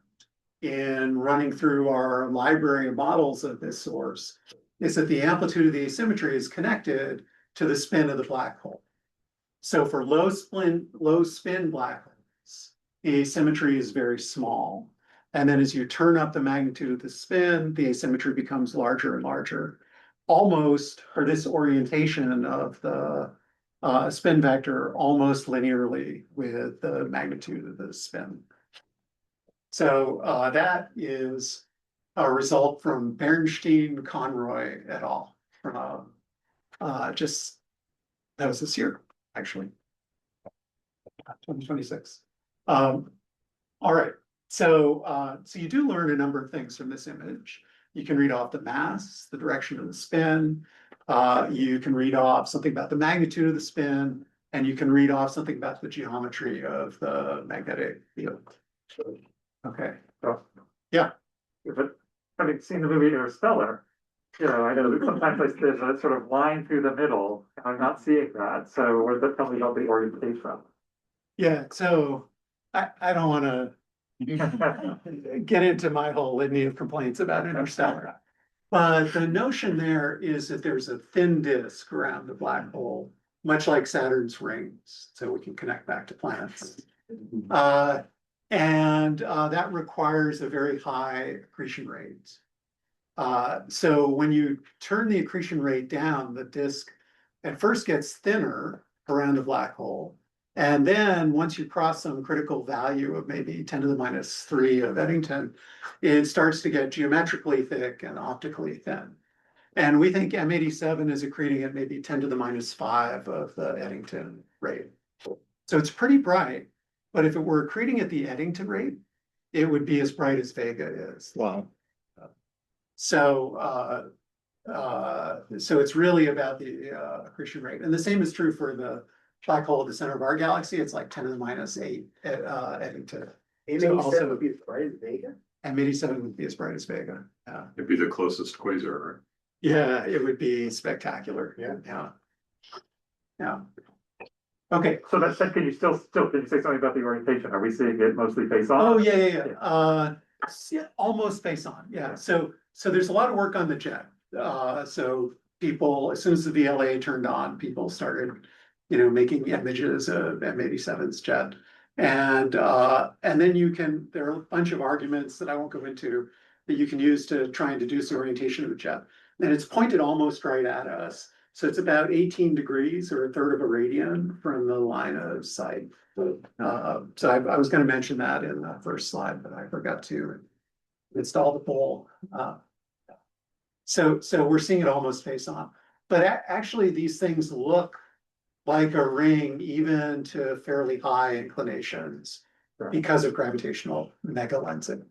in running through our library of models of this source is that the amplitude of the asymmetry is connected to the spin of the black hole. So for low spin black holes, the asymmetry is very small. And then as you turn up the magnitude of the spin, the asymmetry becomes larger and larger. Almost, or this orientation of the spin vector almost linearly with the magnitude of the spin. So that is a result from Bernstein, Conroy et al. From just, that was this year, actually. 2026. All right, so you do learn a number of things from this image. You can read off the mass, the direction of the spin. You can read off something about the magnitude of the spin, and you can read off something about the geometry of the magnetic field. Okay. So, Yeah. But having seen the movie Interstellar, I know that sometimes there's a sort of line through the middle, and I'm not seeing that. So where that tells me about the orientation. Yeah, so I don't want to get into my whole litany of complaints about Interstellar. But the notion there is that there's a thin disk around the black hole, much like Saturn's rings, so we can connect back to planets. And that requires a very high accretion rate. So when you turn the accretion rate down, the disk at first gets thinner around the black hole. And then once you cross some critical value of maybe 10 to the minus 3 of Eddington, it starts to get geometrically thick and optically thin. And we think M87 is accreting at maybe 10 to the minus 5 of the Eddington rate. So it's pretty bright, but if it were accreting at the Eddington rate, it would be as bright as Vega is. Wow. So so it's really about the accretion rate. And the same is true for the black hole at the center of our galaxy. It's like 10 to the minus 8 at Eddington. M87 would be as bright as Vega? M87 would be as bright as Vega. Yeah. It'd be the closest quasar. Yeah, it would be spectacular. Yeah. Okay. So that said, can you still can you say something about the orientation? Are we seeing it mostly face on? Oh, yeah. Yeah, almost face on. Yeah. So there's a lot of work on the jet. So people, as soon as the VLA turned on, people started, making images of M87's jet. And then there are a bunch of arguments that I won't go into that you can use to try and deduce the orientation of the jet. And it's pointed almost right at us. So it's about 18 degrees or a third of a radian from the line of sight. So I was going to mention that in the first slide, but I forgot to install the poll. So we're seeing it almost face on. But actually, these things look like a ring even to fairly high inclinations because of gravitational mega lensing.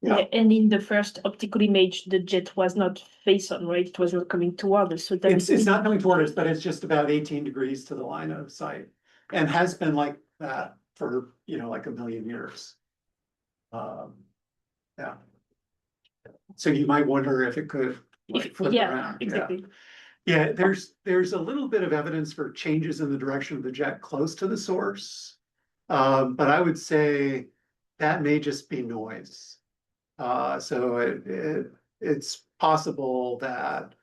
Yeah, and in the first optical image, the jet was not face on, right? It was not coming toward us. So that It's not coming toward us, but it's just about 18 degrees to the line of sight, and has been like that for like a million years. Yeah. So you might wonder if it could flip around. Exactly. Yeah, there's a little bit of evidence for changes in the direction of the jet close to the source, but I would say that may just be noise. So it's possible that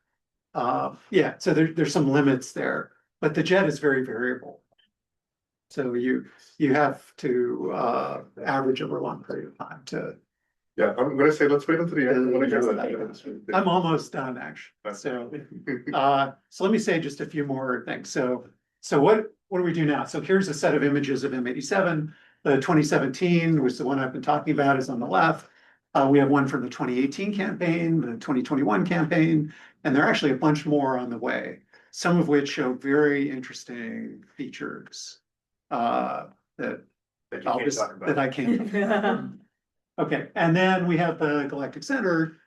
so there's some limits there, but the jet is very variable. So you have to average over a long period of time to. Yeah, I'm gonna say, let's wait until the end. I wanna hear that. I'm almost done, actually. So let me say just a few more things. So what do we do now? So here's a set of images of M87. The 2017 was the one I've been talking about, is on the left. We have one from the 2018 campaign, the 2021 campaign, and there are actually a bunch more on the way, some of which show very interesting features that I can't. Okay, and then we have the galactic center,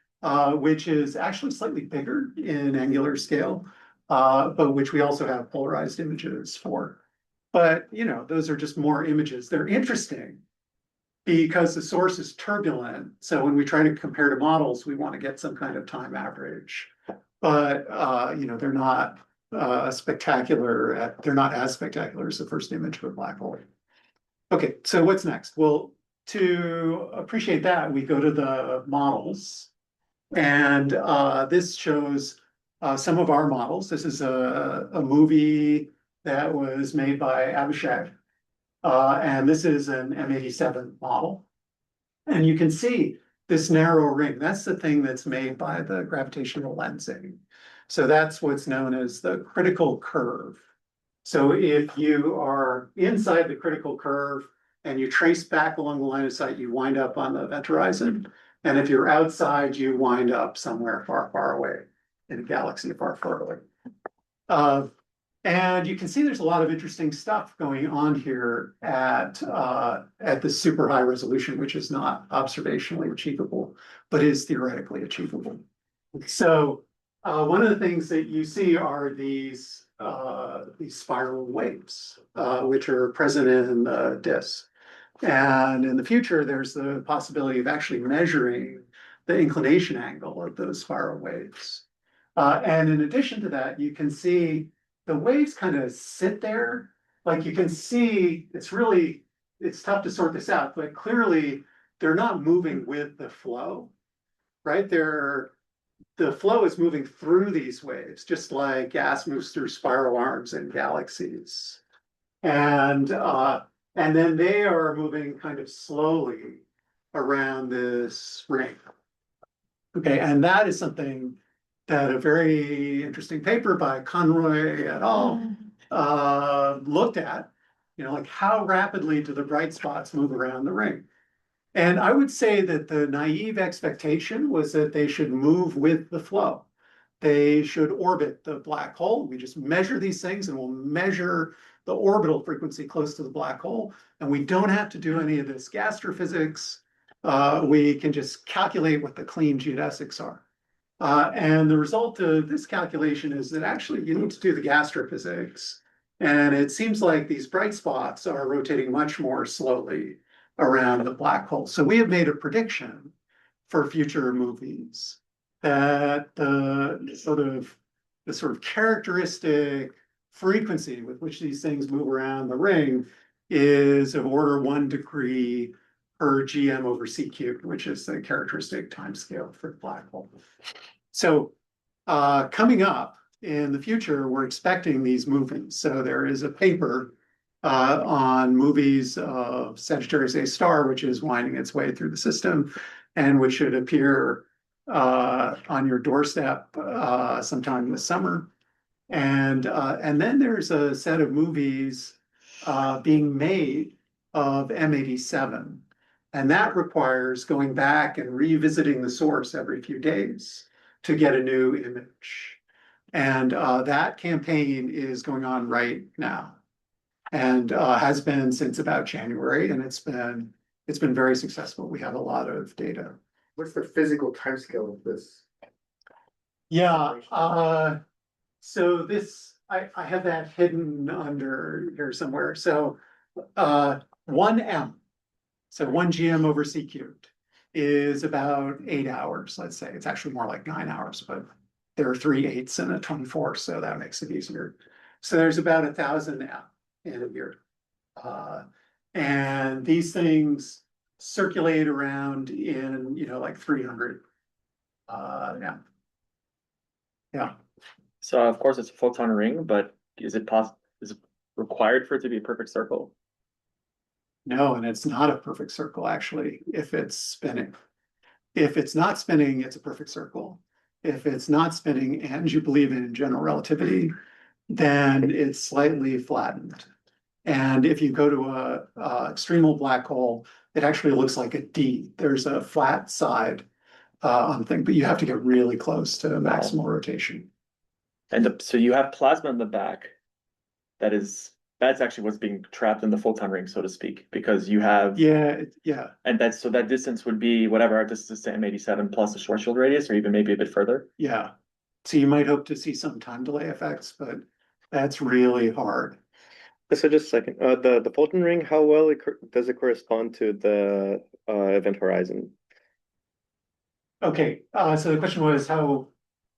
which is actually slightly bigger in angular scale, but which we also have polarized images for. But those are just more images. They're interesting because the source is turbulent. So when we try to compare to models, we want to get some kind of time average. But they're not spectacular. They're not as spectacular as the first image of a black hole. Okay, so what's next? Well, to appreciate that, we go to the models, and this shows some of our models. This is a movie that was made by Abhishek. And this is an M87 model. And you can see this narrow ring. That's the thing that's made by the gravitational lensing. So that's what's known as the critical curve. So if you are inside the critical curve and you trace back along the line of sight, you wind up on the event horizon. And if you're outside, you wind up somewhere far, far away in a galaxy far, far away. And you can see there's a lot of interesting stuff going on here at the super high resolution, which is not observationally achievable, but is theoretically achievable. So one of the things that you see are these spiral waves, which are present in the disk. And in the future, there's the possibility of actually measuring the inclination angle of those spiral waves. And in addition to that, you can see the waves kind of sit there. Like you can see, it's tough to sort this out, but clearly they're not moving with the flow, right? The flow is moving through these waves, just like gas moves through spiral arms in galaxies. And then they are moving kind of slowly around this ring. Okay, and that is something that a very interesting paper by Conroy et al. Looked at, like how rapidly do the bright spots move around the ring? And I would say that the naive expectation was that they should move with the flow. They should orbit the black hole. We just measure these things and we'll measure the orbital frequency close to the black hole. And we don't have to do any of this gastrophysics. We can just calculate what the clean geodesics are. And the result of this calculation is that actually you need to do the gastrophysics. And it seems like these bright spots are rotating much more slowly around the black hole. So we have made a prediction for future movies that the sort of characteristic frequency with which these things move around the ring is of order 1 degree per GM over C cubed, which is the characteristic timescale for the black hole. So coming up in the future, we're expecting these movements. So there is a paper on movies of Sagittarius A star, which is winding its way through the system and which should appear on your doorstep sometime this summer. And then there's a set of movies being made of M87. And that requires going back and revisiting the source every few days to get a new image. And that campaign is going on right now and has been since about January, and it's been very successful. We have a lot of data. What's the physical timescale of this? Yeah, so this, I have that hidden under here somewhere. So 1M, so 1 GM over C cubed is about 8 hours, let's say. It's actually more like 9 hours, but there are 3 8s and a 24, so that makes it easier. So there's about 1,000 M in a year. And these things circulate around in, like 300 M. Yeah. So of course it's a photon ring, but is it required for it to be a perfect circle? No, and it's not a perfect circle, actually, if it's spinning. If it's not spinning, it's a perfect circle. If it's not spinning and you believe in general relativity, then it's slightly flattened. And if you go to a extremal black hole, it actually looks like a D. There's a flat side on the thing, but you have to get really close to maximal rotation. And so you have plasma in the back. That's actually what's being trapped in the photon ring, so to speak, because you have Yeah. And so that distance would be whatever our distance to M87 plus the short shield radius, or even maybe a bit further. Yeah. So you might hope to see some time delay effects, but that's really hard. So just a second, the photon ring, how well does it correspond to the event horizon? Okay, so the question was how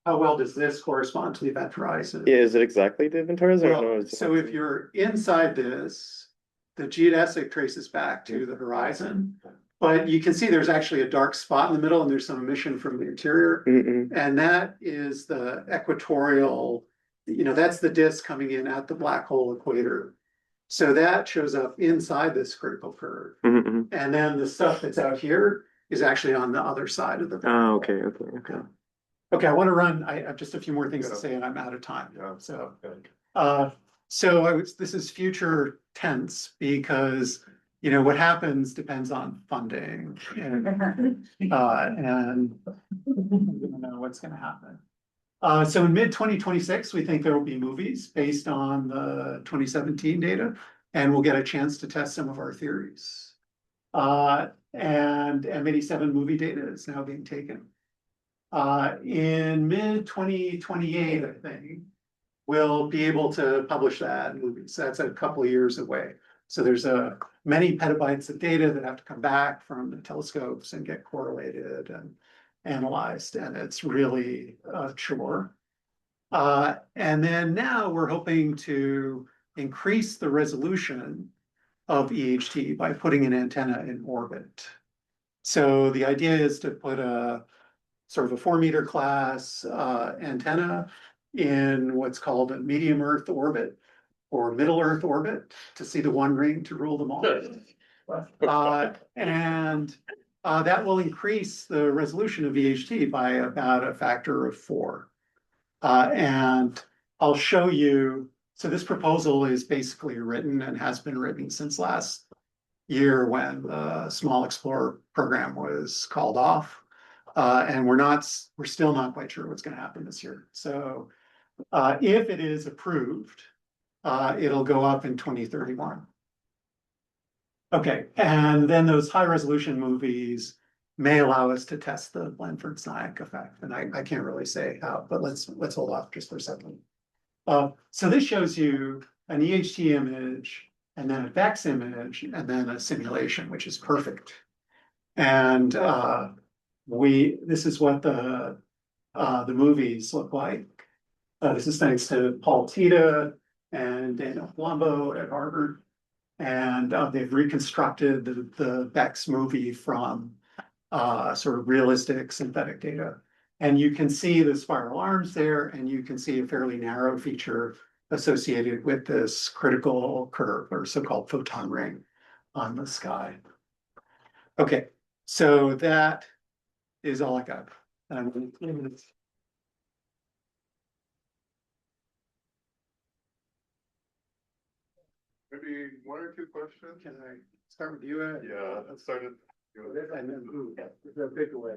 well does this correspond to the event horizon? Yeah, is it exactly the event horizon? Well, or no, so if you're inside this, the geodesic traces back to the horizon, but you can see there's actually a dark spot in the middle and there's some emission from the interior. And that is the equatorial, that's the disk coming in at the black hole equator. So that shows up inside this critical curve. Mhm, mhm. And then the stuff that's out here is actually on the other side of the. Oh, okay. Okay, I want to run, I have just a few more things to say and I'm out of time. Yeah. So, Okay. this is future tense because, you know, what happens depends on funding and we don't know what's gonna happen. So in mid-2026, we think there will be movies based on the 2017 data, and we'll get a chance to test some of our theories. And M87 movie data is now being taken. In mid-2028, I think, we'll be able to publish that in movies. That's a couple of years away. So there's many petabytes of data that have to come back from the telescopes and get correlated and analyzed, and it's really a chore. And then now we're hoping to increase the resolution of EHT by putting an antenna in orbit. So the idea is to put a sort of a 4-meter class antenna in what's called a medium Earth orbit or middle Earth orbit to see the one ring to rule them all. That will increase the resolution of EHT by about a factor of 4. And I'll show you, so this proposal is basically written and has been written since last year when the Small Explorer program was called off. And we're still not quite sure what's going to happen this year. So if it is approved, it'll go up in 2031. Okay, and then those high resolution movies may allow us to test the Blanford-Snack effect. And I can't really say how, but let's hold off just for a second. So this shows you an EHT image and then a VEX image and then a simulation, which is perfect. And this is what the movies look like. This is thanks to Paul Tita and Daniel Colombo at Harvard. And they've reconstructed the VEX movie from sort of realistic synthetic data. And you can see the spiral arms there, and you can see a fairly narrow feature associated with this critical curve or so-called photon ring on the sky. Okay, so that is all I got. Maybe 1 or 2 questions? Can I start with you, Ed? Yeah, let's start it. And then who? The big way.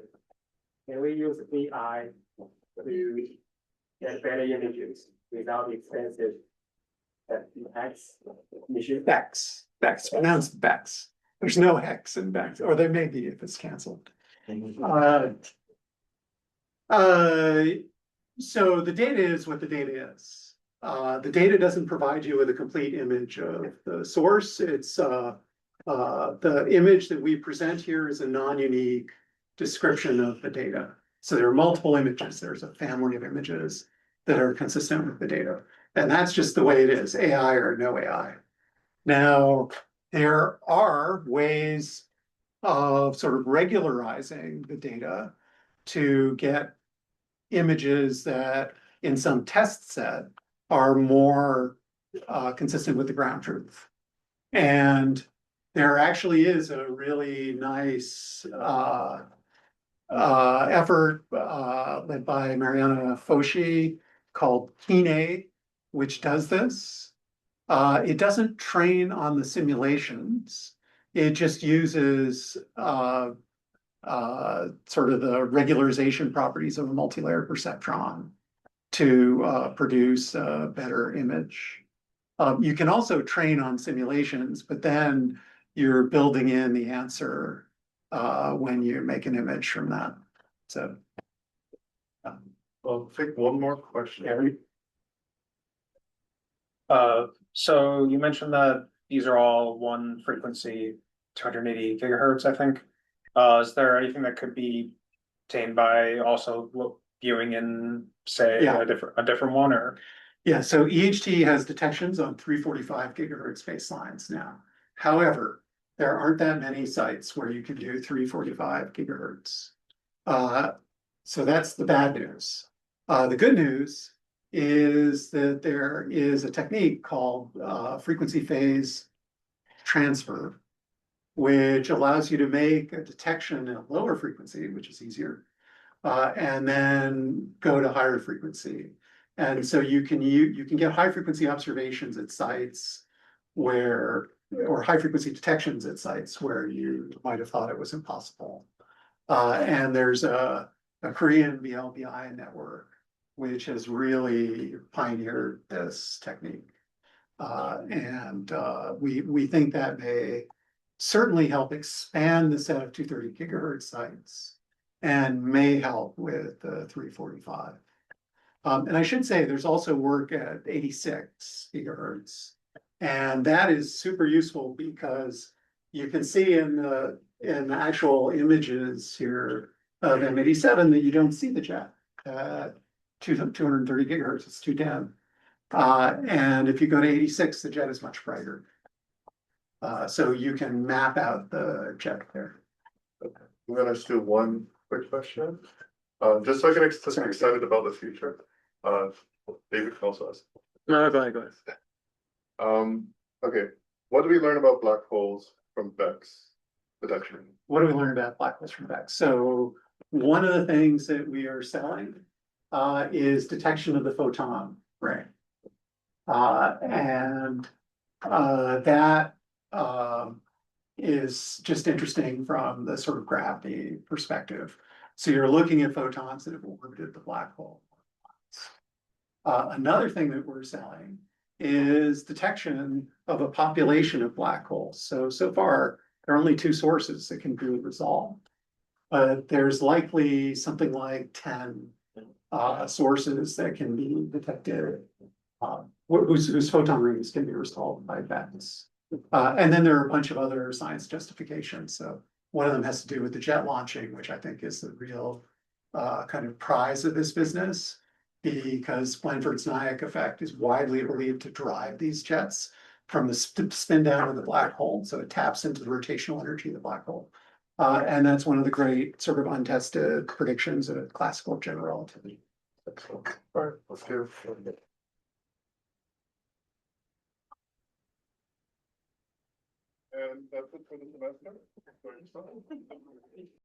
Can we use AI to get better images without expensive hex mission? Bex, pronounced Bex. There's no hex in Bex, or there may be if it's canceled. So the data is what the data is. The data doesn't provide you with a complete image of the source. It's the image that we present here is a non-unique description of the data. So there are multiple images. There's a family of images that are consistent with the data. And that's just the way it is, AI or no AI. Now, there are ways of sort of regularizing the data to get images that in some test set are more consistent with the ground truth. And there actually is a really nice effort led by Mariana Foshi called Kine, which does this. It doesn't train on the simulations. It just uses sort of the regularization properties of a multi-layer perceptron to produce a better image. You can also train on simulations, but then you're building in the answer when you make an image from that. So. I'll take one more question. So you mentioned that these are all one frequency, 280 gigahertz, I think. Is there anything that could be obtained by also viewing in, say, a different one, or? Yeah, so EHT has detections on 345 gigahertz baselines now. However, there aren't that many sites where you can do 345 gigahertz. So that's the bad news. The good news is that there is a technique called frequency phase transfer, which allows you to make a detection at a lower frequency, which is easier, and then go to higher frequency. And so you can get high frequency observations at sites where, or high frequency detections at sites where you might have thought it was impossible. And there's a Korean VLBI network, which has really pioneered this technique. We think that may certainly help expand the set of 230 gigahertz sites and may help with the 345. And I should say there's also work at 86 gigahertz. And that is super useful because you can see in the actual images here of M87 that you don't see the jet at 230 gigahertz, it's too dim. And if you go to 86, the jet is much brighter. So you can map out the jet there. Okay. I'm gonna ask you one quick question. Just so I get excited about the future. David can also ask. No, go ahead. Okay, what do we learn about black holes from Beck's detection? What do we learn about black holes from Beck? So one of the things that we are selling is detection of the photon ray. That is just interesting from the sort of gravity perspective. So you're looking at photons that have orbited the black hole. Another thing that we're selling is detection of a population of black holes. So far, there are only two sources that can be resolved. There's likely something like 10 sources that can be detected, whose photon rings can be resolved by BECS. And then there are a bunch of other science justifications. So one of them has to do with the jet launching, which I think is the real kind of prize of this business, because Blanford's-Nyack effect is widely believed to drive these jets from the spin down of the black hole. So it taps into the rotational energy of the black hole. And that's one of the great sort of untested predictions of classical general relativity. Excellent. All right, let's give. And that's it for the semester.